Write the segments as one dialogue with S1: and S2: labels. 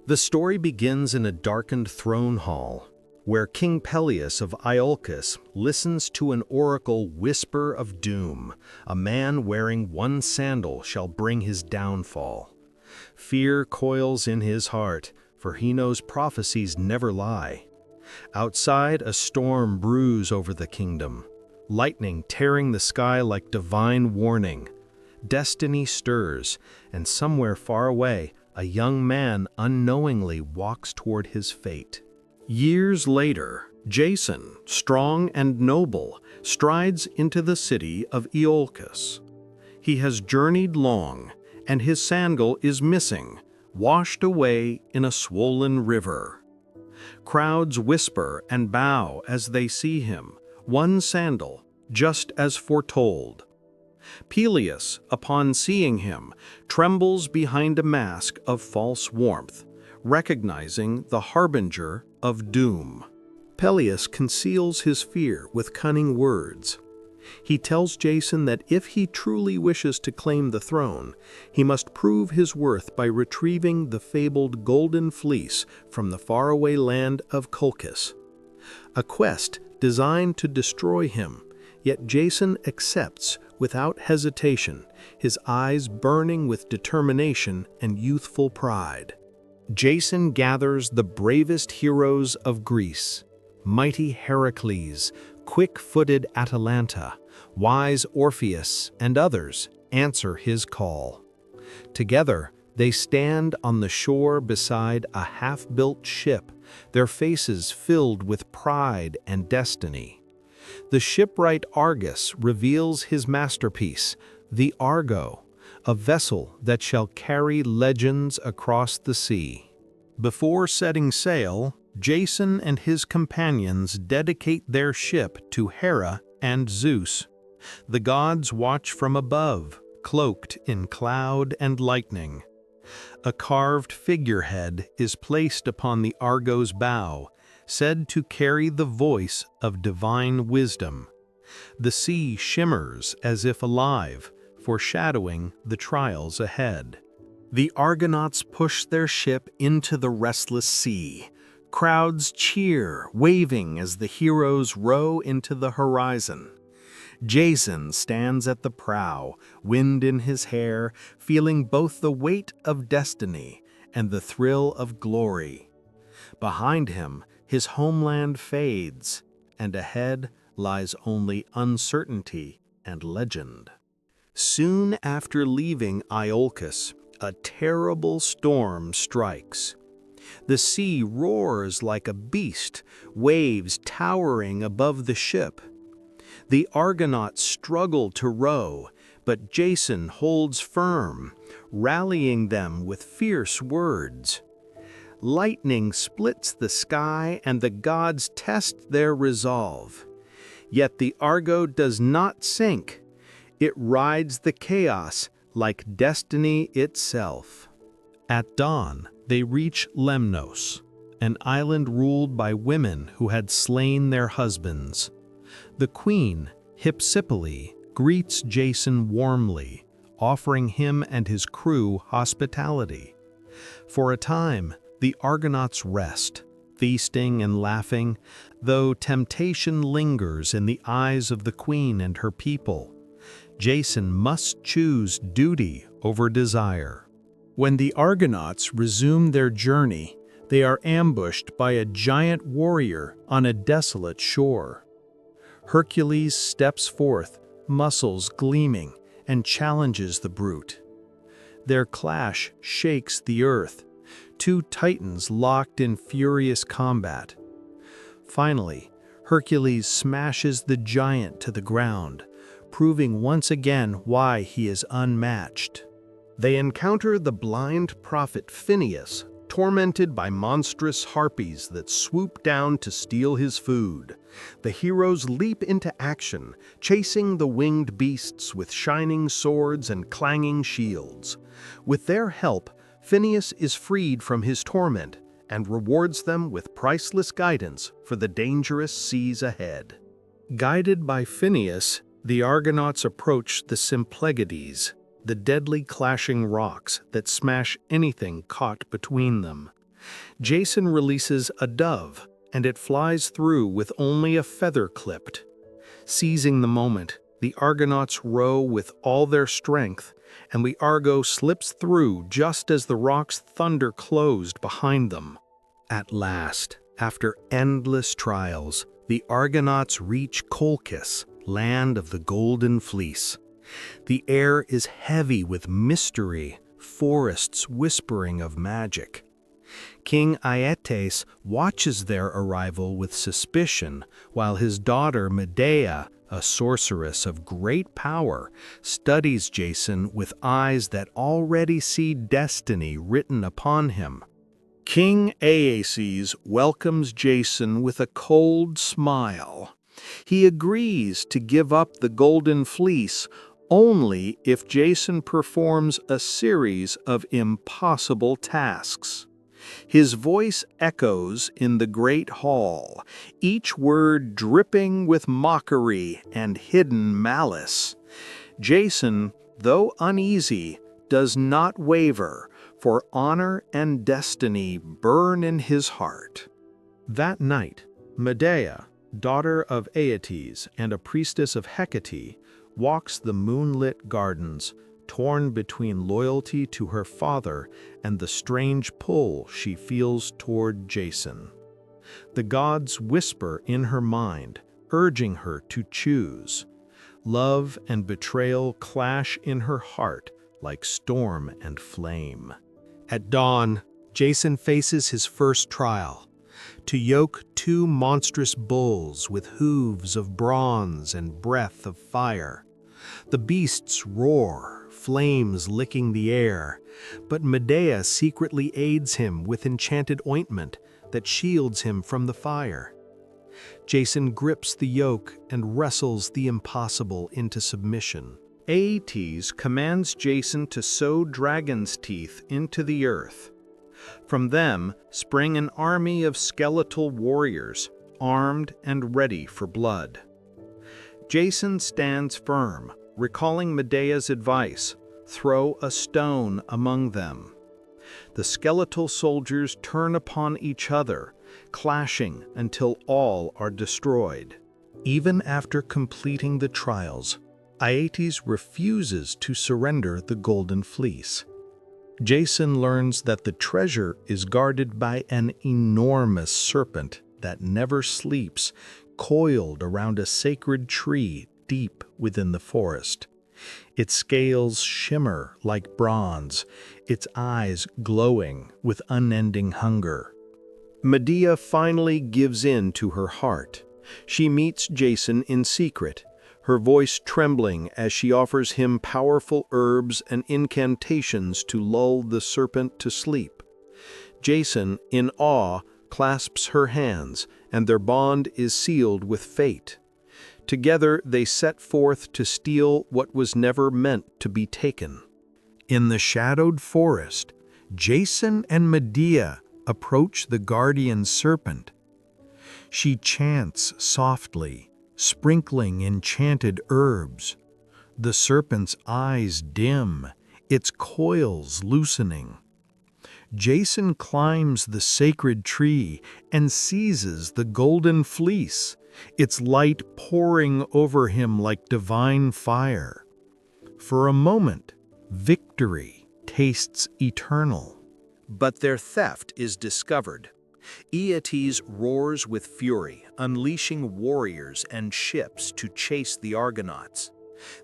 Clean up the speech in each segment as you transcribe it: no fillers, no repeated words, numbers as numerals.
S1: The story begins in a darkened throne hall, where King Peleus of Iolcus listens to an oracle whisper of doom. A man wearing one sandal shall bring his downfall. Fear coils in his heart, for he knows prophecies never lie. Outside, a storm brews over the kingdom, lightning tearing the sky like divine warning. Destiny stirs, and somewhere far away, a young man unknowingly walks toward his fate. Years later, Jason, strong and noble, strides into the city of Iolcus. He has journeyed long, and his sandal is missing, washed away in a swollen river. Crowds whisper and bow as they see him, one sandal, just as foretold. Peleus, upon seeing him, trembles behind a mask of false warmth, recognizing the harbinger of doom. Peleus conceals his fear with cunning words. He tells Jason that if he truly wishes to claim the throne, he must prove his worth by retrieving the fabled Golden Fleece from the faraway land of Colchis. A quest designed to destroy him, yet Jason accepts without hesitation, his eyes burning with determination and youthful pride. Jason gathers the bravest heroes of Greece, mighty Heracles, quick-footed Atalanta, wise Orpheus, and others answer his call. Together, they stand on the shore beside a half-built ship, their faces filled with pride and destiny. The shipwright Argus reveals his masterpiece, the Argo, a vessel that shall carry legends across the sea. Before setting sail, Jason and his companions dedicate their ship to Hera and Zeus. The gods watch from above, cloaked in cloud and lightning. A carved figurehead is placed upon the Argo's bow, said to carry the voice of divine wisdom. The sea shimmers as if alive, foreshadowing the trials ahead. The Argonauts push their ship into the restless sea. Crowds cheer, waving as the heroes row into the horizon. Jason stands at the prow, wind in his hair, feeling both the weight of destiny and the thrill of glory. Behind him, his homeland fades, and ahead lies only uncertainty and legend. Soon after leaving Iolcus, a terrible storm strikes. The sea roars like a beast, waves towering above the ship. The Argonauts struggle to row, but Jason holds firm, rallying them with fierce words. Lightning splits the sky, and the gods test their resolve. Yet the Argo does not sink. It rides the chaos like destiny itself. At dawn, they reach Lemnos, an island ruled by women who had slain their husbands. The queen, Hypsipyle, greets Jason warmly, offering him and his crew hospitality. For a time, the Argonauts rest, feasting and laughing, though temptation lingers in the eyes of the queen and her people. Jason must choose duty over desire. When the Argonauts resume their journey, they are ambushed by a giant warrior on a desolate shore. Hercules steps forth, muscles gleaming, and challenges the brute. Their clash shakes the earth, two titans locked in furious combat. Finally, Hercules smashes the giant to the ground, proving once again why he is unmatched. They encounter the blind prophet Phineus, tormented by monstrous harpies that swoop down to steal his food. The heroes leap into action, chasing the winged beasts with shining swords and clanging shields. With their help, Phineus is freed from his torment and rewards them with priceless guidance for the dangerous seas ahead. Guided by Phineus, the Argonauts approach the Symplegades, the deadly clashing rocks that smash anything caught between them. Jason releases a dove, and it flies through with only a feather clipped. Seizing the moment, the Argonauts row with all their strength, and the Argo slips through just as the rock's thunder closed behind them. At last, after endless trials, the Argonauts reach Colchis, land of the Golden Fleece. The air is heavy with mystery, forests whispering of magic. King Aeetes watches their arrival with suspicion, while his daughter Medea, a sorceress of great power, studies Jason with eyes that already see destiny written upon him. King Aeetes welcomes Jason with a cold smile. He agrees to give up the Golden Fleece only if Jason performs a series of impossible tasks. His voice echoes in the great hall, each word dripping with mockery and hidden malice. Jason, though uneasy, does not waver, for honor and destiny burn in his heart. That night, Medea, daughter of Aeetes and a priestess of Hecate, walks the moonlit gardens, torn between loyalty to her father and the strange pull she feels toward Jason. The gods whisper in her mind, urging her to choose. Love and betrayal clash in her heart like storm and flame. At dawn, Jason faces his first trial: to yoke two monstrous bulls with hooves of bronze and breath of fire. The beasts roar, flames licking the air, but Medea secretly aids him with enchanted ointment that shields him from the fire. Jason grips the yoke and wrestles the impossible into submission. Aeetes commands Jason to sow dragon's teeth into the earth. From them spring an army of skeletal warriors, armed and ready for blood. Jason stands firm, recalling Medea's advice: throw a stone among them. The skeletal soldiers turn upon each other, clashing until all are destroyed. Even after completing the trials, Aeetes refuses to surrender the Golden Fleece. Jason learns that the treasure is guarded by an enormous serpent that never sleeps, coiled around a sacred tree deep within the forest. Its scales shimmer like bronze, its eyes glowing with unending hunger. Medea finally gives in to her heart. She meets Jason in secret, her voice trembling as she offers him powerful herbs and incantations to lull the serpent to sleep. Jason, in awe, clasps her hands, and their bond is sealed with fate. Together they set forth to steal what was never meant to be taken. In the shadowed forest, Jason and Medea approach the guardian serpent. She chants softly, sprinkling enchanted herbs. The serpent's eyes dim, its coils loosening. Jason climbs the sacred tree and seizes the Golden Fleece, its light pouring over him like divine fire. For a moment, victory tastes eternal. But their theft is discovered. Aeetes roars with fury, unleashing warriors and ships to chase the Argonauts.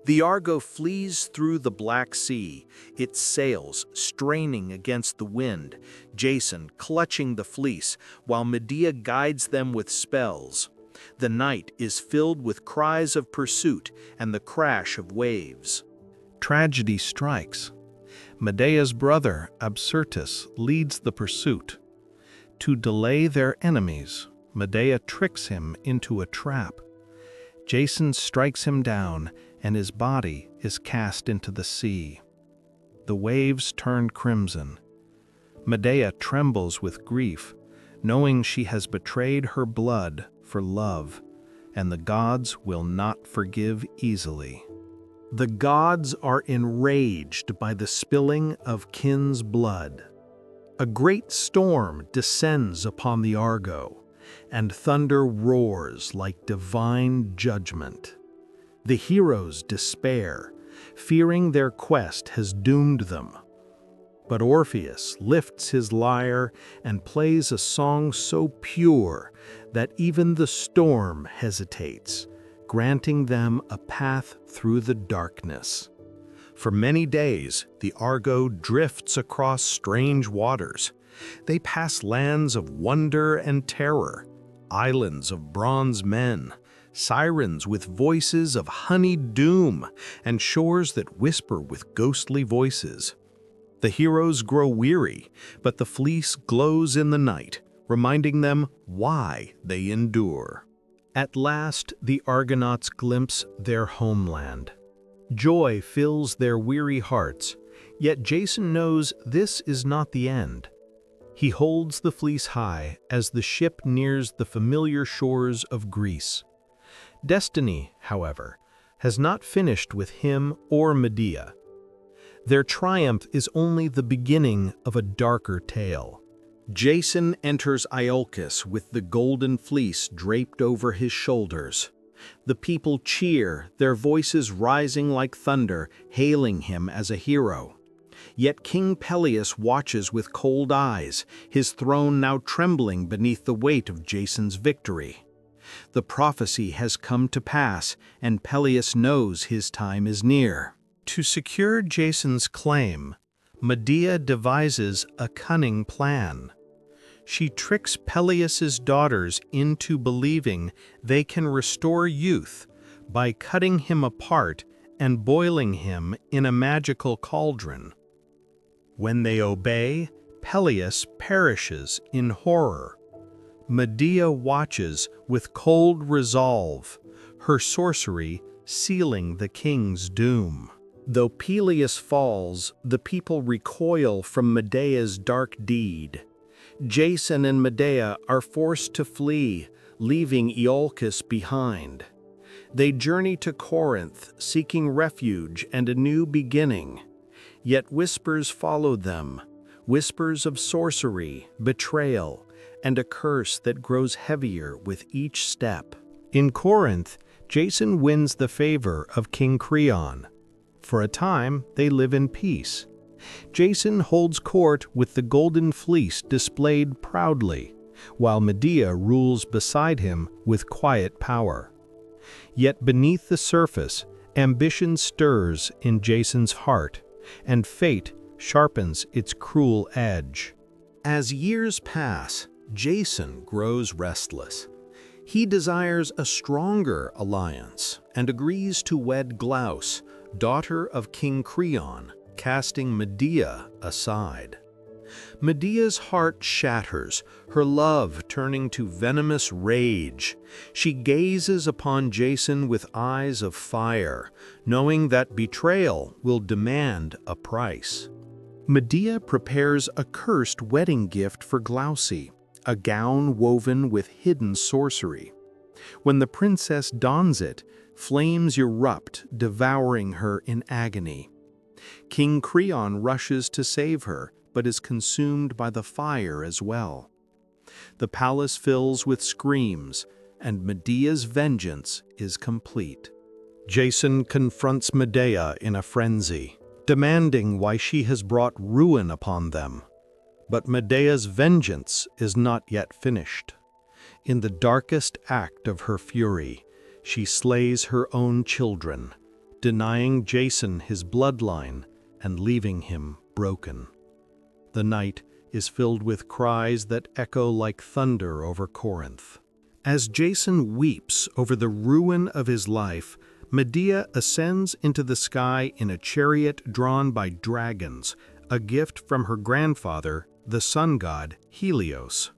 S1: The Argo flees through the Black Sea, its sails straining against the wind, Jason clutching the fleece, while Medea guides them with spells. The night is filled with cries of pursuit and the crash of waves. Tragedy strikes. Medea's brother, Absyrtus, leads the pursuit. To delay their enemies, Medea tricks him into a trap. Jason strikes him down, and his body is cast into the sea. The waves turn crimson. Medea trembles with grief, knowing she has betrayed her blood for love, and the gods will not forgive easily. The gods are enraged by the spilling of kin's blood. A great storm descends upon the Argo, and thunder roars like divine judgment. The heroes despair, fearing their quest has doomed them. But Orpheus lifts his lyre and plays a song so pure that even the storm hesitates, granting them a path through the darkness. For many days, the Argo drifts across strange waters. They pass lands of wonder and terror, islands of bronze men, sirens with voices of honeyed doom, and shores that whisper with ghostly voices. The heroes grow weary, but the fleece glows in the night, reminding them why they endure. At last, the Argonauts glimpse their homeland. Joy fills their weary hearts, yet Jason knows this is not the end. He holds the fleece high as the ship nears the familiar shores of Greece. Destiny, however, has not finished with him or Medea. Their triumph is only the beginning of a darker tale. Jason enters Iolcus with the Golden Fleece draped over his shoulders. The people cheer, their voices rising like thunder, hailing him as a hero. Yet King Peleus watches with cold eyes, his throne now trembling beneath the weight of Jason's victory. The prophecy has come to pass, and Peleus knows his time is near. To secure Jason's claim, Medea devises a cunning plan. She tricks Peleus's daughters into believing they can restore youth by cutting him apart and boiling him in a magical cauldron. When they obey, Peleus perishes in horror. Medea watches with cold resolve, her sorcery sealing the king's doom. Though Peleus falls, the people recoil from Medea's dark deed. Jason and Medea are forced to flee, leaving Iolcus behind. They journey to Corinth, seeking refuge and a new beginning. Yet whispers follow them, whispers of sorcery, betrayal, and a curse that grows heavier with each step. In Corinth, Jason wins the favor of King Creon. For a time, they live in peace. Jason holds court with the Golden Fleece displayed proudly, while Medea rules beside him with quiet power. Yet beneath the surface, ambition stirs in Jason's heart, and fate sharpens its cruel edge. As years pass, Jason grows restless. He desires a stronger alliance and agrees to wed Glauce, daughter of King Creon, casting Medea aside. Medea's heart shatters, her love turning to venomous rage. She gazes upon Jason with eyes of fire, knowing that betrayal will demand a price. Medea prepares a cursed wedding gift for Glauce, a gown woven with hidden sorcery. When the princess dons it, flames erupt, devouring her in agony. King Creon rushes to save her, but is consumed by the fire as well. The palace fills with screams, and Medea's vengeance is complete. Jason confronts Medea in a frenzy, demanding why she has brought ruin upon them. But Medea's vengeance is not yet finished. In the darkest act of her fury, she slays her own children, denying Jason his bloodline and leaving him broken. The night is filled with cries that echo like thunder over Corinth. As Jason weeps over the ruin of his life, Medea ascends into the sky in a chariot drawn by dragons, a gift from her grandfather, the sun god Helios.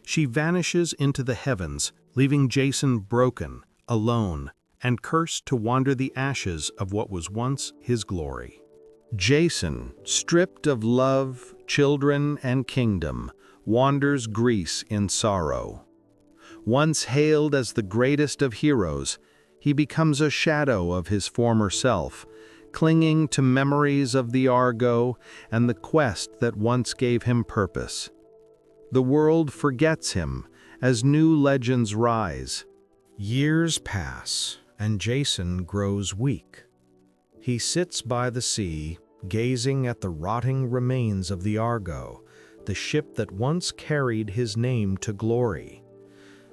S1: She vanishes into the heavens, leaving Jason broken, alone, and cursed to wander the ashes of what was once his glory. Jason, stripped of love, children, and kingdom, wanders Greece in sorrow. Once hailed as the greatest of heroes, he becomes a shadow of his former self, clinging to memories of the Argo and the quest that once gave him purpose. The world forgets him as new legends rise. Years pass, and Jason grows weak. He sits by the sea, gazing at the rotting remains of the Argo, the ship that once carried his name to glory.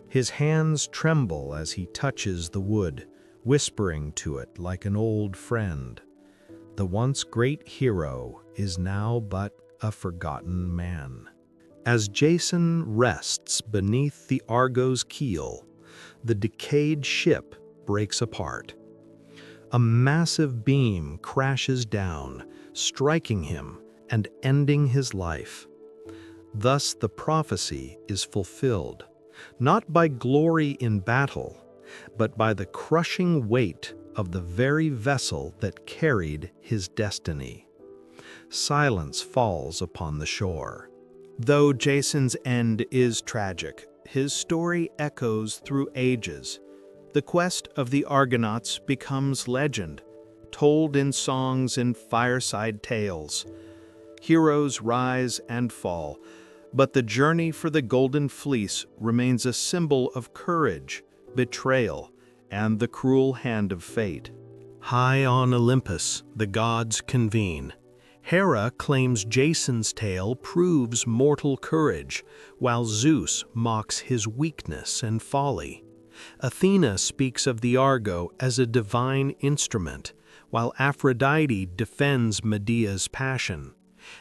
S1: His hands tremble as he touches the wood, whispering to it like an old friend. The once great hero is now but a forgotten man. As Jason rests beneath the Argo's keel, the decayed ship breaks apart. A massive beam crashes down, striking him and ending his life. Thus the prophecy is fulfilled, not by glory in battle, but by the crushing weight of the very vessel that carried his destiny. Silence falls upon the shore. Though Jason's end is tragic, his story echoes through ages. The quest of the Argonauts becomes legend, told in songs and fireside tales. Heroes rise and fall, but the journey for the Golden Fleece remains a symbol of courage, betrayal, and the cruel hand of fate. High on Olympus, the gods convene. Hera claims Jason's tale proves mortal courage, while Zeus mocks his weakness and folly. Athena speaks of the Argo as a divine instrument, while Aphrodite defends Medea's passion.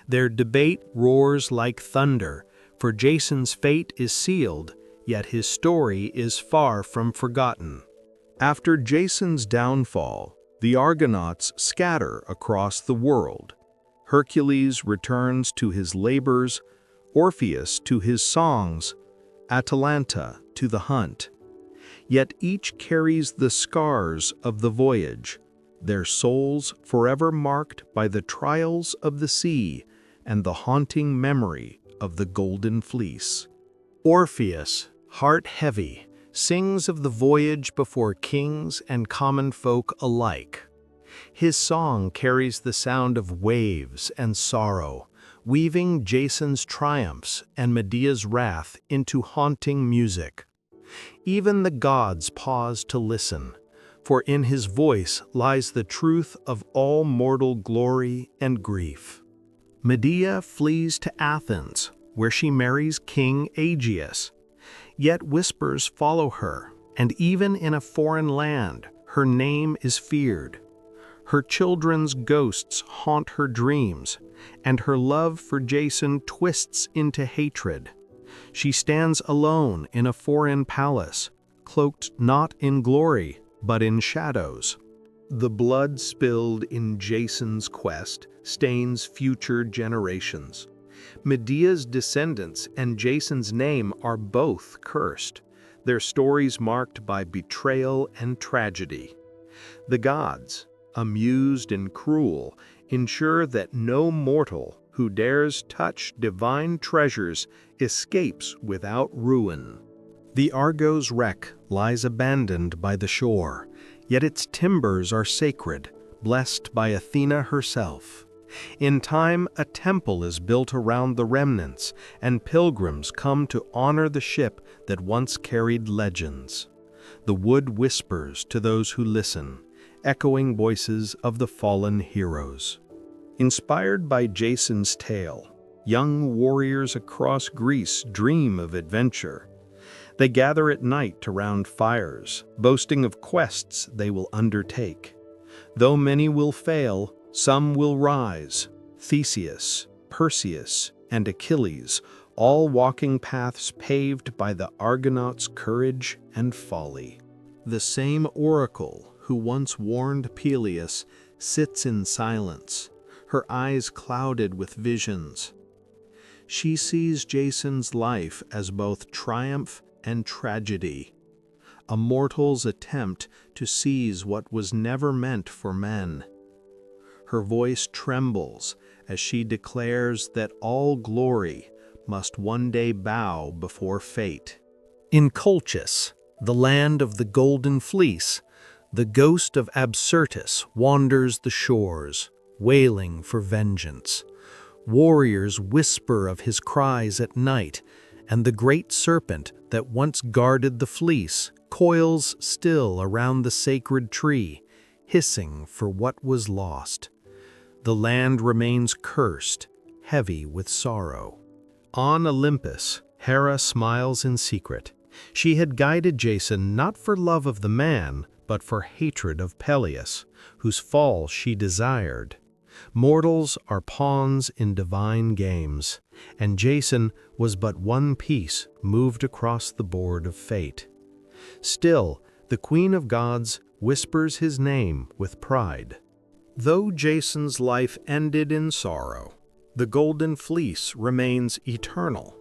S1: Their debate roars like thunder, for Jason's fate is sealed, yet his story is far from forgotten. After Jason's downfall, the Argonauts scatter across the world. Hercules returns to his labors, Orpheus to his songs, Atalanta to the hunt. Yet each carries the scars of the voyage, their souls forever marked by the trials of the sea and the haunting memory of the Golden Fleece. Orpheus, heart heavy, sings of the voyage before kings and common folk alike. His song carries the sound of waves and sorrow, weaving Jason's triumphs and Medea's wrath into haunting music. Even the gods pause to listen, for in his voice lies the truth of all mortal glory and grief. Medea flees to Athens, where she marries King Aegeus. Yet whispers follow her, and even in a foreign land, her name is feared. Her children's ghosts haunt her dreams, and her love for Jason twists into hatred. She stands alone in a foreign palace, cloaked not in glory, but in shadows. The blood spilled in Jason's quest stains future generations. Medea's descendants and Jason's name are both cursed, their stories marked by betrayal and tragedy. The gods, amused and cruel, ensure that no mortal who dares touch divine treasures escapes without ruin. The Argo's wreck lies abandoned by the shore, yet its timbers are sacred, blessed by Athena herself. In time, a temple is built around the remnants, and pilgrims come to honor the ship that once carried legends. The wood whispers to those who listen, echoing voices of the fallen heroes. Inspired by Jason's tale, young warriors across Greece dream of adventure. They gather at night around fires, boasting of quests they will undertake. Though many will fail, some will rise. Theseus, Perseus, and Achilles, all walking paths paved by the Argonauts' courage and folly. The same oracle who once warned Peleus sits in silence, her eyes clouded with visions. She sees Jason's life as both triumph and tragedy, a mortal's attempt to seize what was never meant for men. Her voice trembles as she declares that all glory must one day bow before fate. In Colchis, the land of the Golden Fleece, The ghost of Absyrtus wanders the shores, wailing for vengeance. Warriors whisper of his cries at night, and the great serpent that once guarded the fleece coils still around the sacred tree, hissing for what was lost. The land remains cursed, heavy with sorrow. On Olympus, Hera smiles in secret. She had guided Jason not for love of the man, but for hatred of Peleus, whose fall she desired. Mortals are pawns in divine games, and Jason was but one piece moved across the board of fate. Still, the Queen of Gods whispers his name with pride. Though Jason's life ended in sorrow, the Golden Fleece remains eternal.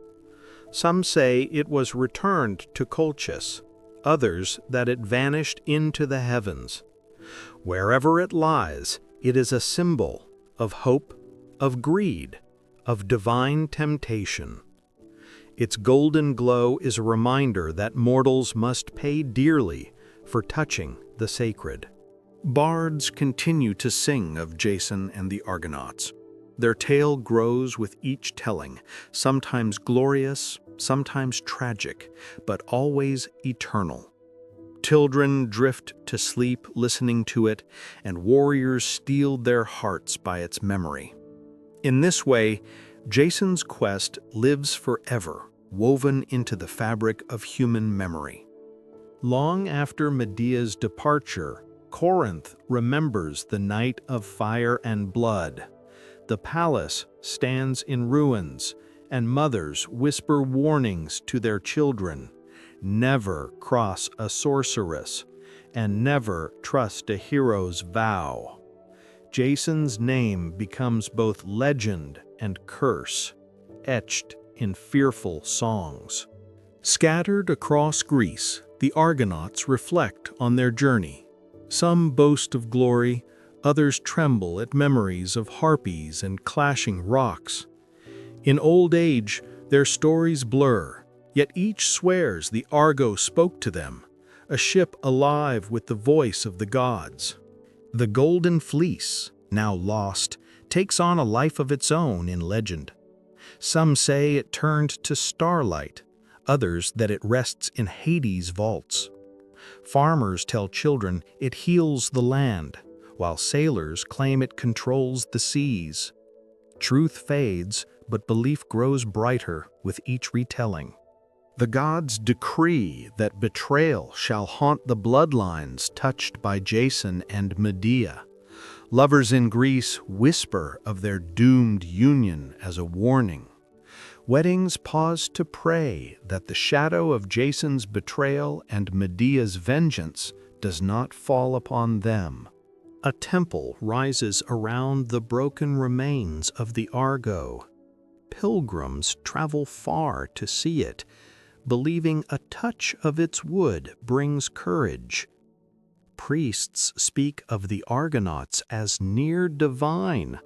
S1: Some say it was returned to Colchis, others that it vanished into the heavens. Wherever it lies, it is a symbol of hope, of greed, of divine temptation. Its golden glow is a reminder that mortals must pay dearly for touching the sacred. Bards continue to sing of Jason and the Argonauts. Their tale grows with each telling, sometimes glorious, sometimes tragic, but always eternal. Children drift to sleep listening to it, and warriors steel their hearts by its memory. In this way, Jason's quest lives forever, woven into the fabric of human memory. Long after Medea's departure, Corinth remembers the night of fire and blood. The palace stands in ruins, and mothers whisper warnings to their children. Never cross a sorceress, and never trust a hero's vow. Jason's name becomes both legend and curse, etched in fearful songs. Scattered across Greece, the Argonauts reflect on their journey. Some boast of glory, others tremble at memories of harpies and clashing rocks. In old age, their stories blur, yet each swears the Argo spoke to them, a ship alive with the voice of the gods. The Golden Fleece, now lost, takes on a life of its own in legend. Some say it turned to starlight, others that it rests in Hades' vaults. Farmers tell children it heals the land, while sailors claim it controls the seas. Truth fades, but belief grows brighter with each retelling. The gods decree that betrayal shall haunt the bloodlines touched by Jason and Medea. Lovers in Greece whisper of their doomed union as a warning. Weddings pause to pray that the shadow of Jason's betrayal and Medea's vengeance does not fall upon them. A temple rises around the broken remains of the Argo. Pilgrims travel far to see it, believing a touch of its wood brings courage. Priests speak of the Argonauts as near divine,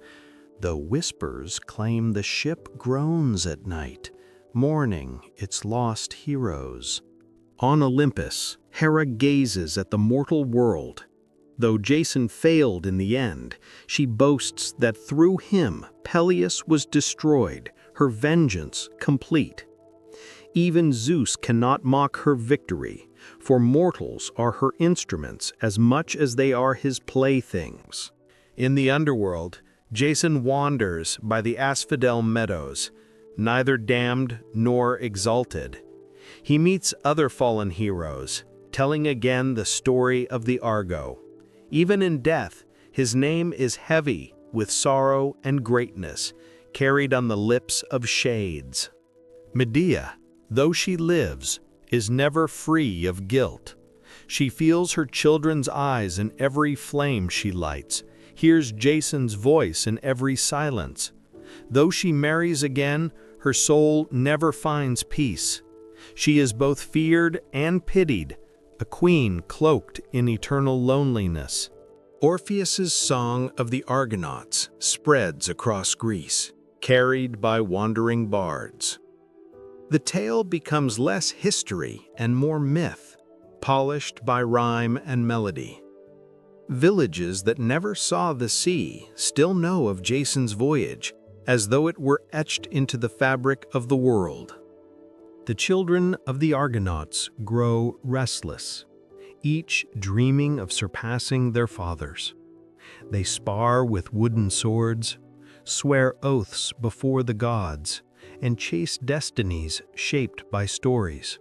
S1: though whispers claim the ship groans at night, mourning its lost heroes. On Olympus, Hera gazes at the mortal world. Though Jason failed in the end, she boasts that through him Peleus was destroyed, her vengeance complete. Even Zeus cannot mock her victory, for mortals are her instruments as much as they are his playthings. In the underworld, Jason wanders by the asphodel meadows, neither damned nor exalted. He meets other fallen heroes, telling again the story of the Argo. Even in death, his name is heavy with sorrow and greatness, carried on the lips of shades. Medea, though she lives, is never free of guilt. She feels her children's eyes in every flame she lights, hears Jason's voice in every silence. Though she marries again, her soul never finds peace. She is both feared and pitied, a queen cloaked in eternal loneliness. Orpheus's song of the Argonauts spreads across Greece, carried by wandering bards. The tale becomes less history and more myth, polished by rhyme and melody. Villages that never saw the sea still know of Jason's voyage, as though it were etched into the fabric of the world. The children of the Argonauts grow restless, each dreaming of surpassing their fathers. They spar with wooden swords, swear oaths before the gods, and chase destinies shaped by stories.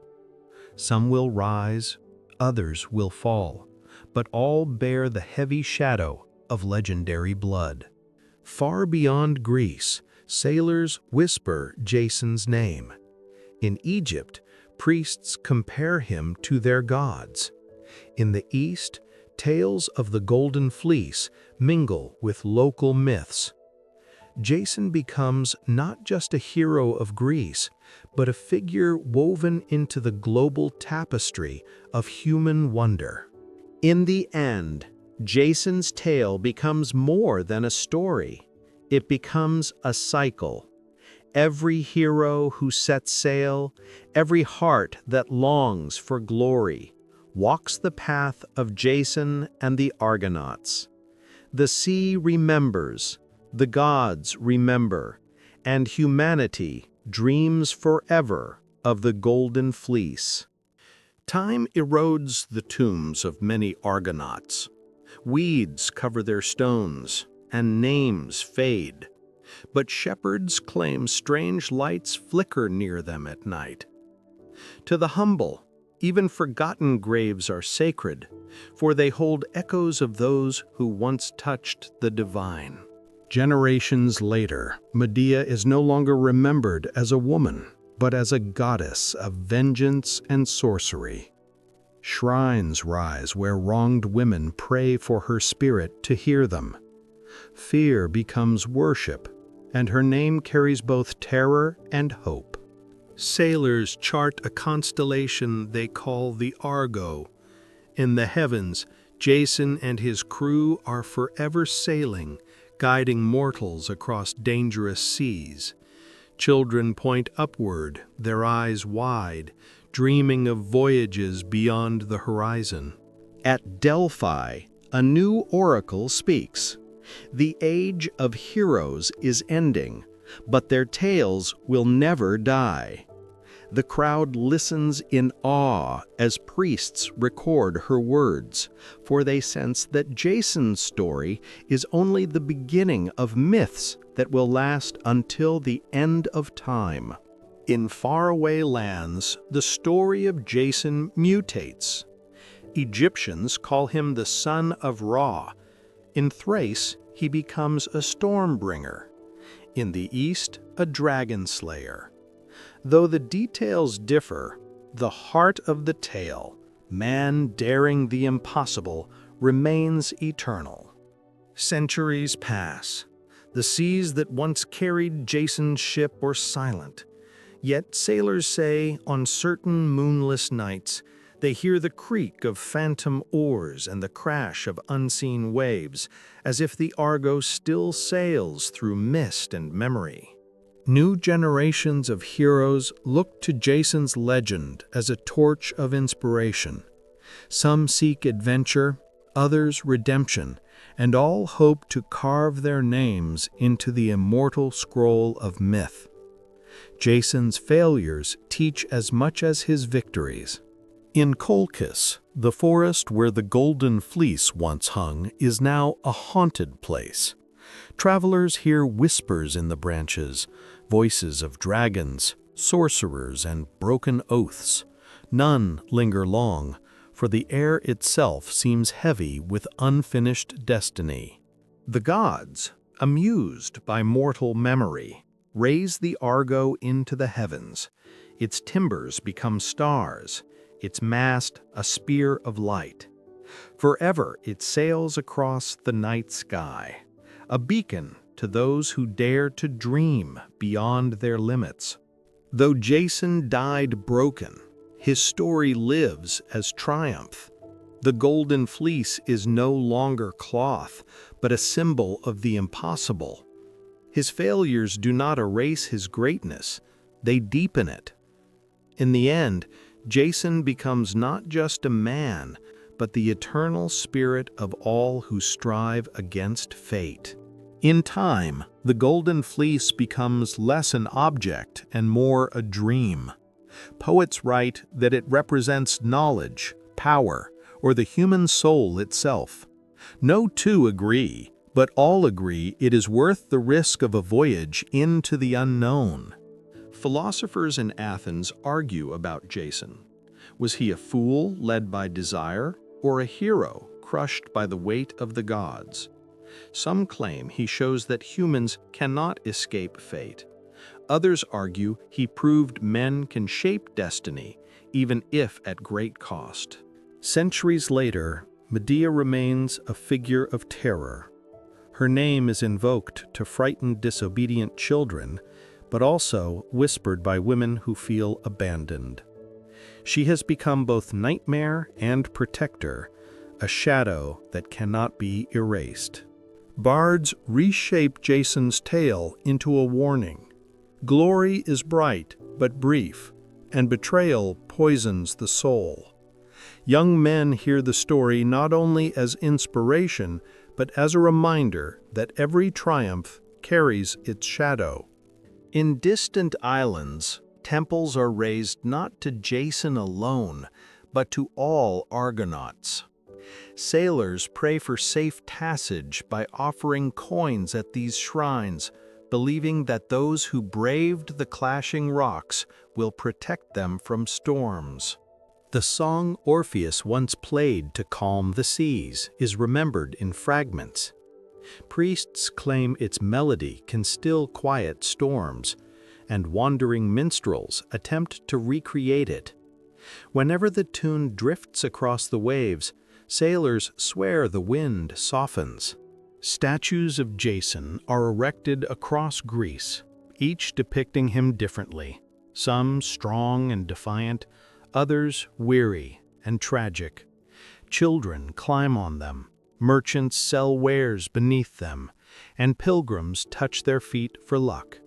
S1: Some will rise, others will fall, but all bear the heavy shadow of legendary blood. Far beyond Greece, sailors whisper Jason's name. In Egypt, priests compare him to their gods. In the East, tales of the Golden Fleece mingle with local myths. Jason becomes not just a hero of Greece, but a figure woven into the global tapestry of human wonder. In the end, Jason's tale becomes more than a story. It becomes a cycle. Every hero who sets sail, every heart that longs for glory, walks the path of Jason and the Argonauts. The sea remembers, the gods remember, and humanity dreams forever of the Golden Fleece. Time erodes the tombs of many Argonauts. Weeds cover their stones, and names fade. But shepherds claim strange lights flicker near them at night. To the humble, even forgotten graves are sacred, for they hold echoes of those who once touched the divine. Generations later, Medea is no longer remembered as a woman, but as a goddess of vengeance and sorcery. Shrines rise where wronged women pray for her spirit to hear them. Fear becomes worship, and her name carries both terror and hope. Sailors chart a constellation they call the Argo. In the heavens, Jason and his crew are forever sailing, guiding mortals across dangerous seas. Children point upward, their eyes wide, dreaming of voyages beyond the horizon. At Delphi, a new oracle speaks. The age of heroes is ending, but their tales will never die. The crowd listens in awe as priests record her words, for they sense that Jason's story is only the beginning of myths that will last until the end of time. In faraway lands, the story of Jason mutates. Egyptians call him the son of Ra. In Thrace, he becomes a storm bringer. In the east, a dragon slayer. Though the details differ, the heart of the tale, man daring the impossible, remains eternal. Centuries pass. The seas that once carried Jason's ship were silent. Yet sailors say, on certain moonless nights, they hear the creak of phantom oars and the crash of unseen waves, as if the Argo still sails through mist and memory. New generations of heroes look to Jason's legend as a torch of inspiration. Some seek adventure, others redemption, and all hope to carve their names into the immortal scroll of myth. Jason's failures teach as much as his victories. In Colchis, the forest where the Golden Fleece once hung is now a haunted place. Travelers hear whispers in the branches, voices of dragons, sorcerers, and broken oaths. None linger long, for the air itself seems heavy with unfinished destiny. The gods, amused by mortal memory, raise the Argo into the heavens. Its timbers become stars, its mast a spear of light. Forever it sails across the night sky, a beacon to those who dare to dream beyond their limits. Though Jason died broken, his story lives as triumph. The Golden Fleece is no longer cloth, but a symbol of the impossible. His failures do not erase his greatness, they deepen it. In the end, Jason becomes not just a man, but the eternal spirit of all who strive against fate. In time, the Golden Fleece becomes less an object and more a dream. Poets write that it represents knowledge, power, or the human soul itself. No two agree, but all agree it is worth the risk of a voyage into the unknown. Philosophers in Athens argue about Jason. Was he a fool led by desire, or a hero crushed by the weight of the gods? Some claim he shows that humans cannot escape fate. Others argue he proved men can shape destiny, even if at great cost. Centuries later, Medea remains a figure of terror. Her name is invoked to frighten disobedient children, but also whispered by women who feel abandoned. She has become both nightmare and protector, a shadow that cannot be erased. Bards reshape Jason's tale into a warning. Glory is bright but brief, and betrayal poisons the soul. Young men hear the story not only as inspiration, but as a reminder that every triumph carries its shadow. In distant islands, temples are raised not to Jason alone, but to all Argonauts. Sailors pray for safe passage by offering coins at these shrines, believing that those who braved the clashing rocks will protect them from storms. The song Orpheus once played to calm the seas is remembered in fragments. Priests claim its melody can still quiet storms, and wandering minstrels attempt to recreate it. Whenever the tune drifts across the waves, sailors swear the wind softens. Statues of Jason are erected across Greece, each depicting him differently, some strong and defiant, others weary and tragic. Children climb on them, merchants sell wares beneath them, and pilgrims touch their feet for luck.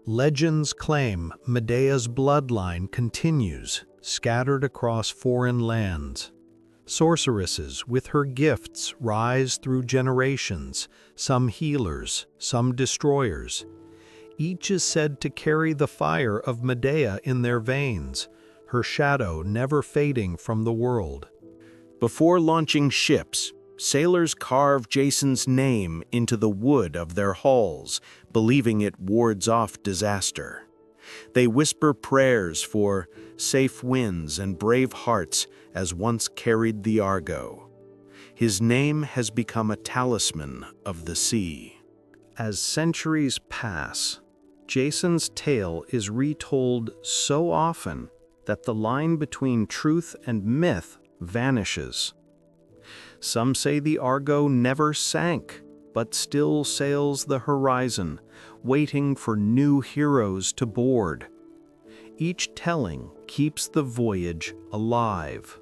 S1: Legends claim Medea's bloodline continues, scattered across foreign lands. Sorceresses with her gifts rise through generations, some healers, some destroyers. Each is said to carry the fire of Medea in their veins, her shadow never fading from the world. Before launching ships, sailors carve Jason's name into the wood of their hulls, believing it wards off disaster. They whisper prayers for safe winds and brave hearts as once carried the Argo. His name has become a talisman of the sea. As centuries pass, Jason's tale is retold so often that the line between truth and myth vanishes. Some say the Argo never sank, but still sails the horizon, waiting for new heroes to board. Each telling keeps the voyage alive.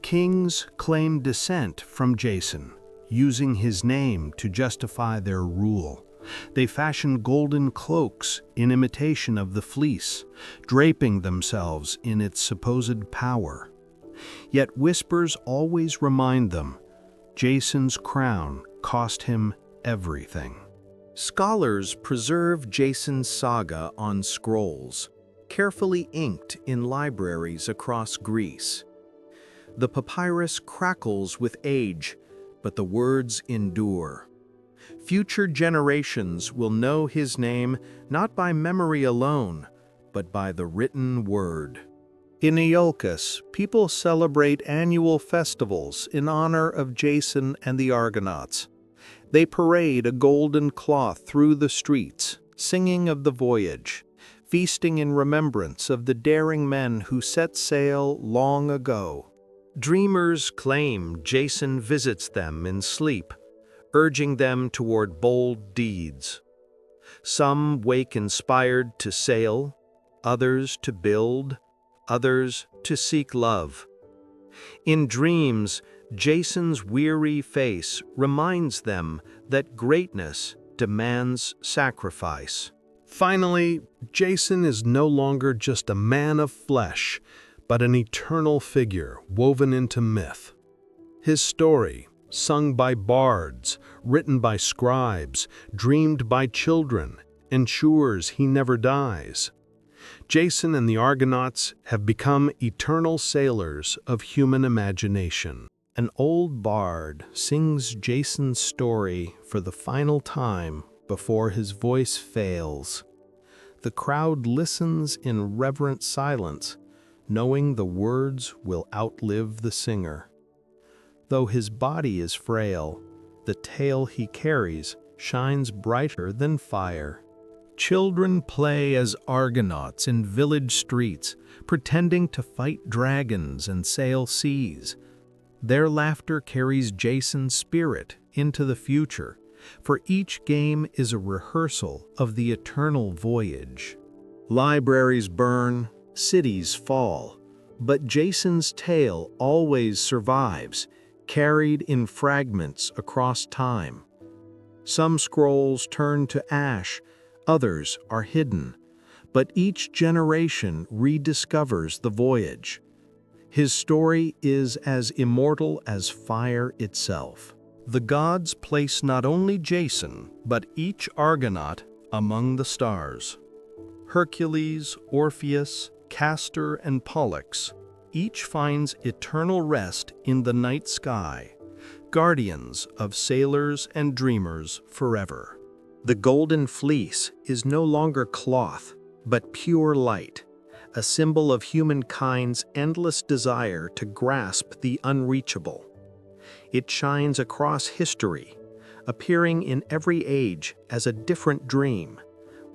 S1: Kings claim descent from Jason, using his name to justify their rule. They fashion golden cloaks in imitation of the fleece, draping themselves in its supposed power. Yet whispers always remind them, Jason's crown cost him everything. Scholars preserve Jason's saga on scrolls, carefully inked in libraries across Greece. The papyrus crackles with age, but the words endure. Future generations will know his name not by memory alone, but by the written word. In Iolcus, people celebrate annual festivals in honor of Jason and the Argonauts. They parade a golden cloth through the streets, singing of the voyage, feasting in remembrance of the daring men who set sail long ago. Dreamers claim Jason visits them in sleep, urging them toward bold deeds. Some wake inspired to sail, others to build, others to seek love. In dreams, Jason's weary face reminds them that greatness demands sacrifice. Finally, Jason is no longer just a man of flesh, but an eternal figure woven into myth. His story, sung by bards, written by scribes, dreamed by children, ensures he never dies. Jason and the Argonauts have become eternal sailors of human imagination. An old bard sings Jason's story for the final time before his voice fails. The crowd listens in reverent silence, knowing the words will outlive the singer. Though his body is frail, the tale he carries shines brighter than fire. Children play as Argonauts in village streets, pretending to fight dragons and sail seas. Their laughter carries Jason's spirit into the future, for each game is a rehearsal of the eternal voyage. Libraries burn, cities fall, but Jason's tale always survives, carried in fragments across time. Some scrolls turn to ash, others are hidden, but each generation rediscovers the voyage. His story is as immortal as fire itself. The gods place not only Jason, but each Argonaut among the stars. Hercules, Orpheus, Castor, and Pollux, each finds eternal rest in the night sky, guardians of sailors and dreamers forever. The Golden Fleece is no longer cloth, but pure light, a symbol of humankind's endless desire to grasp the unreachable. It shines across history, appearing in every age as a different dream: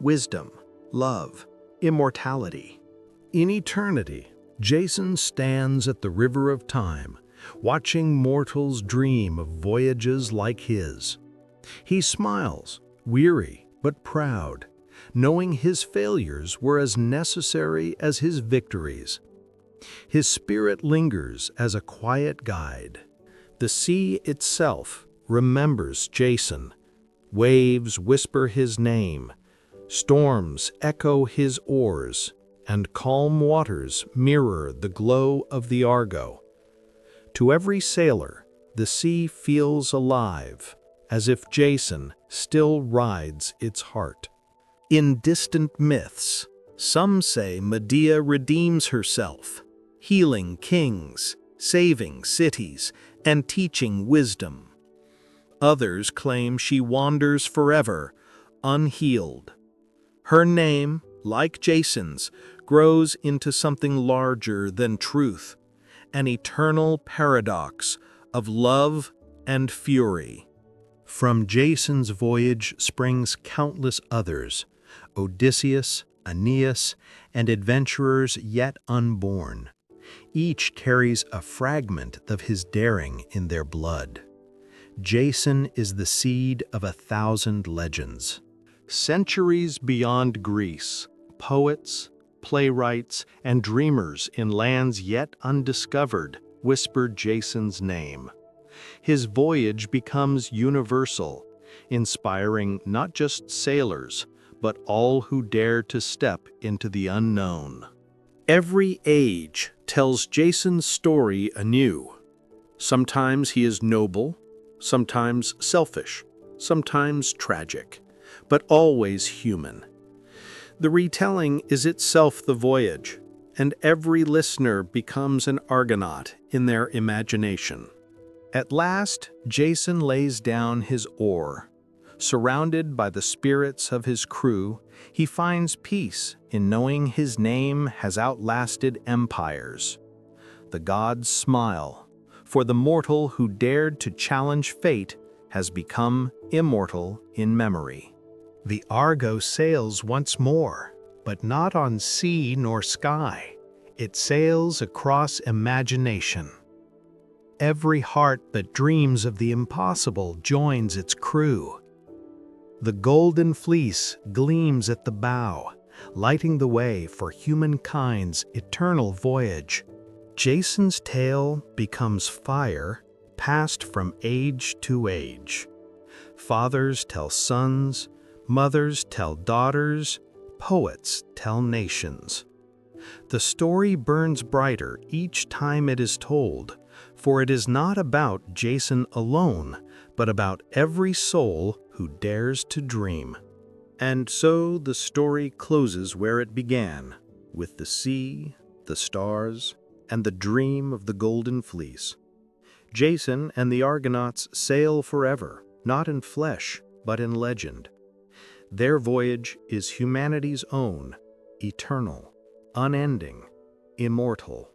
S1: wisdom, love, immortality. In eternity, Jason stands at the river of time, watching mortals dream of voyages like his. He smiles, weary but proud, knowing his failures were as necessary as his victories. His spirit lingers as a quiet guide. The sea itself remembers Jason. Waves whisper his name, storms echo his oars, and calm waters mirror the glow of the Argo. To every sailor, the sea feels alive, as if Jason still rides its heart. In distant myths, some say Medea redeems herself, healing kings, saving cities, and teaching wisdom. Others claim she wanders forever, unhealed. Her name, like Jason's, grows into something larger than truth, an eternal paradox of love and fury. From Jason's voyage springs countless others: Odysseus, Aeneas, and adventurers yet unborn. Each carries a fragment of his daring in their blood. Jason is the seed of 1,000 legends. Centuries beyond Greece, poets, playwrights, and dreamers in lands yet undiscovered whispered Jason's name. His voyage becomes universal, inspiring not just sailors, but all who dare to step into the unknown. Every age tells Jason's story anew. Sometimes he is noble, sometimes selfish, sometimes tragic, but always human. The retelling is itself the voyage, and every listener becomes an Argonaut in their imagination. At last, Jason lays down his oar. Surrounded by the spirits of his crew, he finds peace in knowing his name has outlasted empires. The gods smile, for the mortal who dared to challenge fate has become immortal in memory. The Argo sails once more, but not on sea nor sky. It sails across imagination. Every heart that dreams of the impossible joins its crew. The Golden Fleece gleams at the bow, lighting the way for humankind's eternal voyage. Jason's tale becomes fire, passed from age to age. Fathers tell sons, mothers tell daughters, poets tell nations. The story burns brighter each time it is told, For it is not about Jason alone, but about every soul who dares to dream. And so the story closes where it began, with the sea, the stars, and the dream of the Golden Fleece. Jason and the Argonauts sail forever, not in flesh, but in legend. Their voyage is humanity's own, eternal, unending, immortal.